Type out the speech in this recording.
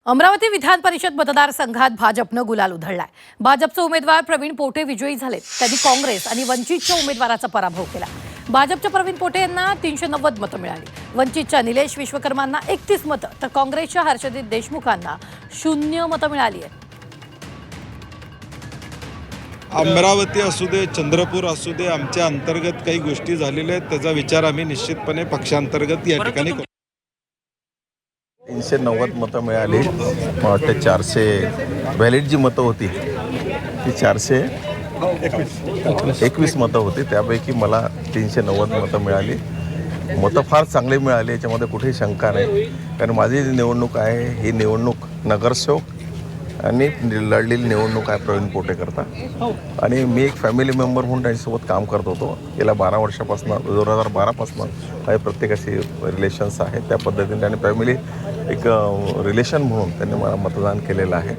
अमरावती विधान परिषद मतदारसंघात भाजपनं गुलाल उधळलाय। भाजपचे उमेदवार प्रवीण पोटे विजयी झाले। त्यांनी काँग्रेस आणि वंचितच्या उमेदवाराचा पराभव केला। भाजपच्या प्रवीण पोटे यांना 390 मतं मिळाली। वंचितच्या निलेश विश्वकर्मांना 31 मतं तर काँग्रेसच्या हर्षदीप देशमुखांना 0 मतं मिळाली आहेत। अमरावती असू दे, चंद्रपूर असू दे, आमच्या अंतर्गत काही गोष्टी झालेल्या आहेत, त्याचा विचार आम्ही निश्चितपणे पक्षांतर्गत या ठिकाणी करू। 390 मतं मिळाली। मला वाटतं 400 व्हॅलिड जी मतं होती ती 421 मतं होती, त्यापैकी मला 390 मतं मिळाली। मतं फार चांगली मिळाली, याच्यामध्ये कुठेही शंका नाही। कारण माझी जी निवडणूक आहे ही निवडणूक नगरसेवक आणि लढलेली निवडणूक आहे प्रवीण पोटे करता, आणि मी एक फॅमिली मेंबर म्हणून त्यांच्यासोबत काम करत होतो। गेल्या 12 वर्षापासून 2012पासून काही प्रत्येकाशी रिलेशन्स आहेत, त्या पद्धतीने आणि फॅमिली एक रिलेशन म्हणून त्यांनी मला मतदान केलेलं आहे।